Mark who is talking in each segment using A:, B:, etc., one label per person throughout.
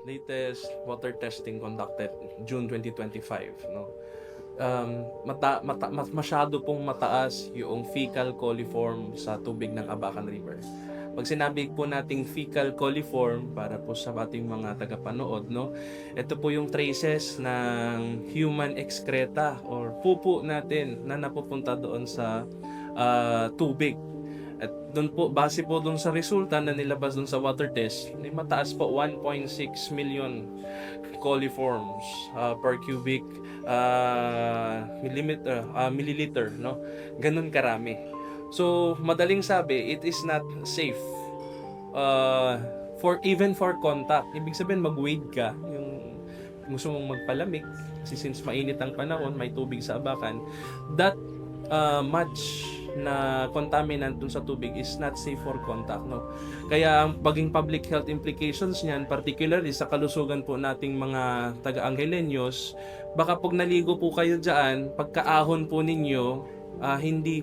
A: latest water testing conducted June 2025, no? Masyado pong mataas yung fecal coliform sa tubig ng Abacan River. Pag sinabi po nating fecal coliform, para po sa ating mga tagapanood, no, ito po yung traces ng human excreta or pupo natin na napupunta doon sa tubig. At doon po, base po doon sa resulta na nilabas doon sa water test, may mataas po 1.6 million coliforms per cubic milliliter, no? Ganun karami. So, madaling sabi, it is not safe for contact. Ibig sabihin, mag-wade ka, yung gusto mong magpalamig, kasi since mainit ang panahon, may tubig sa Abacan, that much na contaminant dun sa tubig is not safe for contact, no? Kaya ang paging public health implications niyan, particularly sa kalusugan po nating mga taga-Angeleños, baka pag naligo po kayo diyan, pagkaahon po ninyo, hindi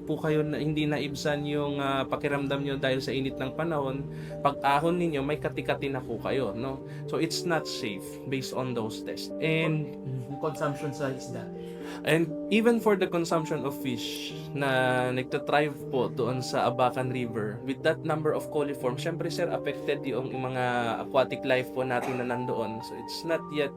A: naibsan yung pakiramdam nyo dahil sa init ng panahon. Pag-ahon ninyo, may katikati na po kayo, no? So it's not safe based on those tests. And
B: Consumption sa isda.
A: And even for the consumption of fish na nagtatrive po doon sa Abacan River, with that number of coliform, syempre sir, affected yung mga aquatic life po natin na nandoon. So it's not yet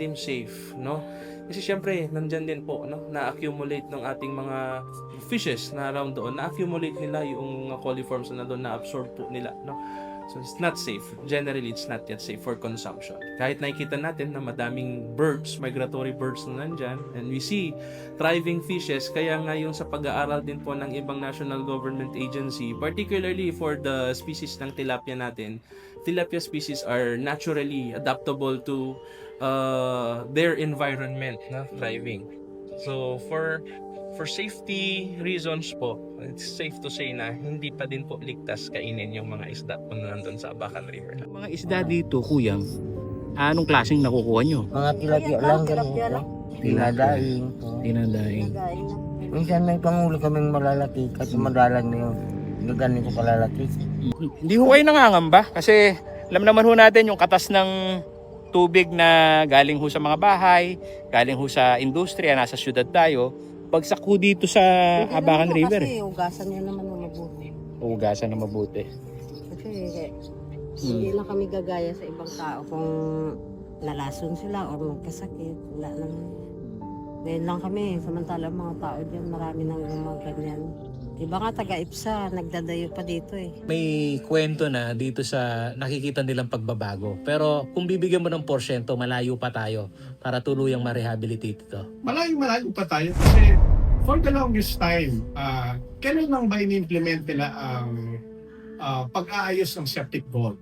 A: deemed safe, no? Kasi syempre, nandyan din po, no, na-accumulate ng ating mga fishes na around doon, na-accumulate nila yung mga coliforms na doon, na-absorb po nila, no? So it's not safe. Generally, it's not yet safe for consumption. Kahit nakikita natin na madaming birds, migratory birds na nandyan, and we see thriving fishes, kaya nga yung sa pag-aaral din po ng ibang national government agency, particularly for the species ng tilapia natin, tilapia species are naturally adaptable to their environment, na thriving. So for safety reasons po, it's safe to say na hindi pa din po ligtas kainin yung mga isda po na nandun sa Abacan River.
C: Mga isda dito, kuya, anong klaseng nakukuha nyo?
D: Mga tilapia lang, ganito. Tinadaing.
C: Tinadaing.
D: Minsan may panghuli kaming malalaki kasi madalang na yun. Ganito kalalaki.
C: Hindi ho kayo nangangamba kasi alam naman ho natin yung katas ng tubig na galing ho sa mga bahay, galing ho sa industriya, nasa syudad tayo, bagsak ho dito sa Abacan River.
E: Kasi ugasan niya naman na mabuti.
C: Hugasan na mabuti.
E: Kasi hindi lang kami gagaya sa ibang tao kung nalason sila o magkasakit. Wala naman. Ngayon lang kami, samantala mga tao dyan, marami nang mga ganyan. Iba nga taga-IPSA, nagdadayo pa dito eh.
C: May kwento na dito sa nakikita nilang pagbabago. Pero kung bibigyan mo ng porsyento, malayo pa tayo para tuluyang ma-rehabilitate ito.
F: Malayo pa tayo kasi for the longest time, kailan lang ba ini-implement nila ang pag-aayos ng septic vault?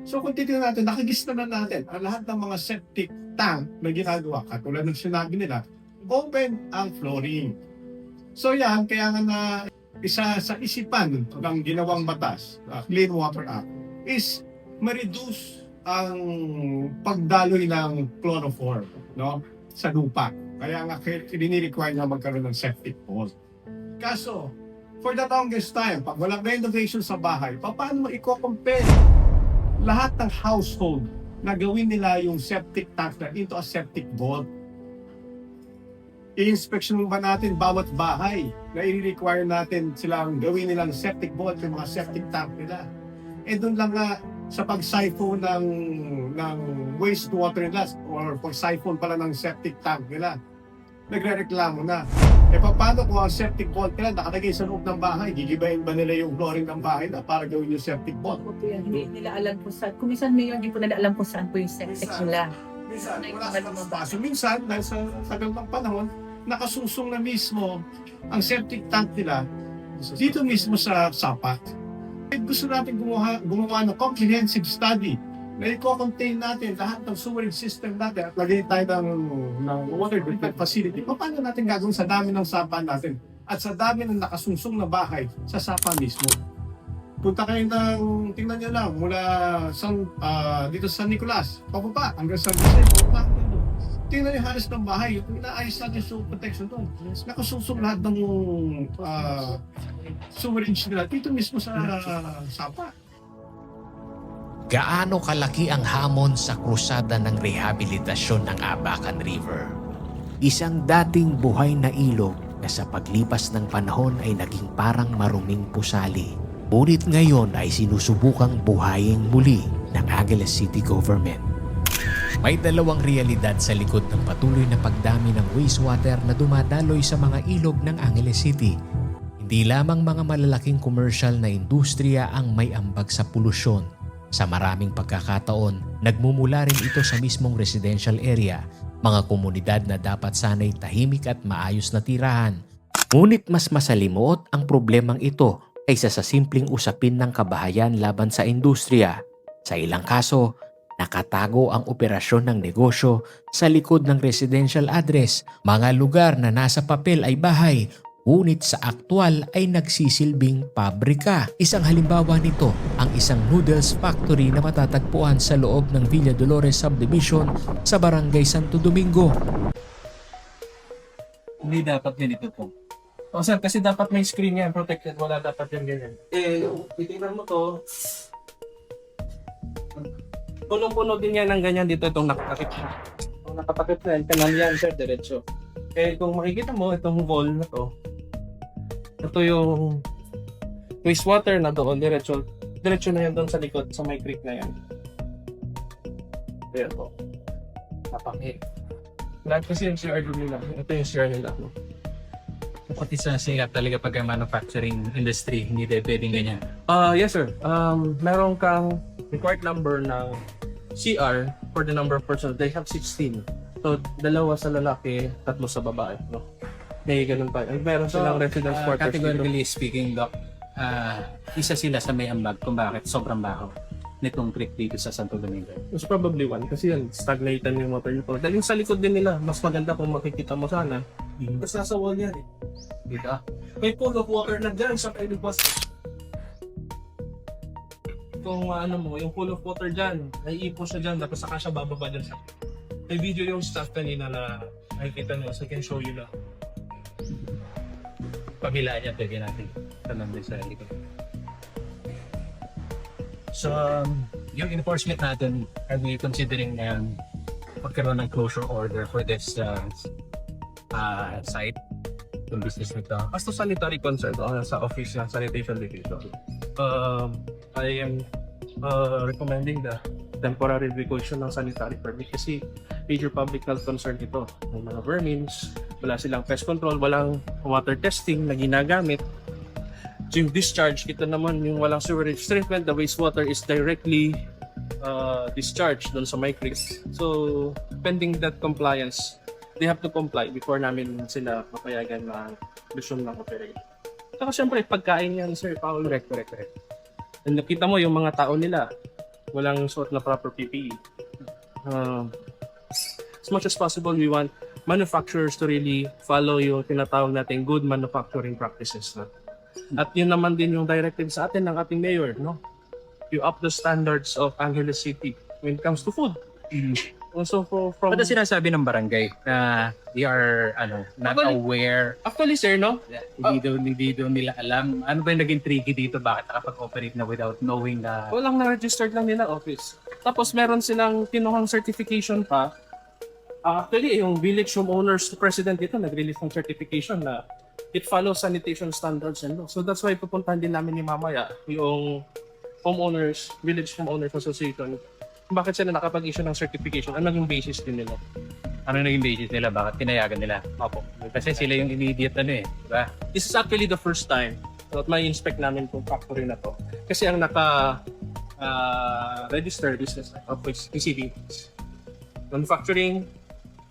F: So kung titignan natin, nakagista na natin ang lahat ng mga septic tank na ginagawa, katulad ng sinabi nila, open ang flooring. So yan, kaya nga na isa sa isipan ng ginawang batas, Clean Water Act, is ma-reduce ang pagdaloy ng chloroform, no, sa lupa. Kaya nga ini-require na magkaroon ng septic vault. Kaso, for the longest time, pag walang renovation sa bahay, paano mo i-compare lahat ng household na gawin nila yung septic tank na into a septic vault? I-inspection ba natin bawat bahay na i-require natin silang gawin nilang septic vault, yung mga septic tank nila? Eh doon lang nga sa pag-siphon ng wastewater nila or pag-siphon pala ng septic tank nila, nagre-reklamo na. Eh paano kung ang septic vault nila nakalagay sa loob ng bahay? Gigibayin ba nila yung flooring ng bahay na para gawin yung septic vault?
G: Hindi nila alam kung saan. Kung minsan ngayon, hindi po nila alam kung saan po yung septic nila.
F: Minsan, wala silang spasyo. Minsan, dahil sa tagal ng panahon, nakasusong na mismo ang septic tank nila dito mismo sa sapat. Gusto natin gumawa ng comprehensive study na i-contain natin lahat ng sewerage system natin at lagay tayo ng water treatment facility. Paano natin gagawin sa dami ng sapa natin at sa dami ng nakasunsong na bahay sa sapa mismo? Punta kayo tingnan nyo lang, mula dito sa San Nicolas, pababa, hanggang San Jose, pababa. Tingnan yung halos ng bahay, yung inaayos natin yung protection doon. Nakasusong lahat ng sewerage nila dito mismo sa sapa.
H: Gaano kalaki ang hamon sa krusada ng rehabilitasyon ng Abacan River? Isang dating buhay na ilog na sa paglipas ng panahon ay naging parang maruming pusali. Ngunit ngayon ay sinusubukang buhayin muli ng Angeles City Government. May dalawang realidad sa likod ng patuloy na pagdami ng wastewater na dumadaloy sa mga ilog ng Angeles City. Hindi lamang mga malalaking commercial na industriya ang may ambag sa polusyon. Sa maraming pagkakataon, nagmumula rin ito sa mismong residential area, mga komunidad na dapat sanay tahimik at maayos na tirahan. Ngunit mas masalimuot ang problemang ito kaysa sa simpleng usapin ng kabahayan laban sa industriya. Sa ilang kaso, nakatago ang operasyon ng negosyo sa likod ng residential address, mga lugar na nasa papel ay bahay, ngunit sa aktwal ay nagsisilbing pabrika. Isang halimbawa nito ang isang noodles factory na matatagpuan sa loob ng Villa Dolores Subdivision sa Barangay Santo Domingo.
A: Hindi dapat ganito po. O sir, kasi dapat may screen yan, protected. Wala dapat yan ganyan. Titignan mo to. Punong-puno din yan ng ganyan dito itong nakatakip siya. Kung nakatakip na yan, kanal yan sir, diretso. Kung makikita mo, itong wall na to, ito yung wastewater na doon, diretso. Diretso na yan doon sa likod, sa may creek na yan. Ayan po. Napakit. Lahat kasi yung CR nila. Ito yung CR nila.
B: Pati sa Singapore talaga pag manufacturing industry, hindi tayo pwedeng ganyan.
A: Yes sir. Meron kang required number ng CR for the number of persons. They have 16. So, dalawa sa lalaki, tatlo sa babae. No? May ganun pa. Meron silang residence quarters.
B: Categorically speaking, Doc, isa sila sa may ambag kung bakit sobrang baho nitong creek dito sa Santo Domingo.
A: It's probably one kasi yan, stagnated yung water nito. Dahil yung sa likod din nila, mas maganda kung makikita mo sana. Tapos nasa wall yan eh. Dito. May pool of water na dyan sa Pilipos. Kung ano mo, yung pool of water dyan, naiipon siya dyan, tapos saka siya bababa dyan sa... May video yung staff kanina na nakikita nyo, so I can show you na.
B: Pabila niya, pwede natin tanong din sa likod. So, yung enforcement natin, are we considering magkaroon ng closure order for this site, yung business nito?
A: As to sanitary concern, sa office ng sanitation division, I am recommending the temporary revocation ng sanitary permit kasi major public health concern ito. May mga vermins, wala silang pest control, walang water testing na ginagamit. So yung discharge, kita naman yung walang sewerage treatment, the wastewater is directly discharged doon sa my creek. So pending that compliance, they have to comply before namin sila papayagan na resume ng operation. Saka syempre, pagkain yan, sir, Paul. Correct. And nakita mo yung mga tao nila, walang suot na proper PPE. As much as possible, we want manufacturers to really follow yung tinatawag natin good manufacturing practices. No? At yun naman din yung directive sa atin ng ating mayor, no? You up the standards of Angeles City when it comes to food. Also from...
B: Ano sinasabi ng barangay na they are not aware?
A: Actually, sir, no?
B: Hindi daw nila alam. Ano ba yung naging tricky dito? Bakit nakapag-operate na without knowing na...
A: Walang na-registered lang nila office. Tapos meron silang kinuhang certification pa. Actually, yung village homeowners president dito nag-release ng certification na it follows sanitation standards and law. So that's why pupuntahan din namin ni mamaya yung Village Homeowners Association. Bakit sila nakapag-issue ng certification? Ano yung basis din nila?
B: Ano naging basis nila? Bakit pinayagan nila?
A: Opo.
B: Kasi sila yung immediate diba?
A: This is actually the first time that may inspect namin itong factory na to. Kasi ang registered business of PCB manufacturing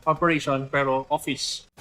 A: operation pero office.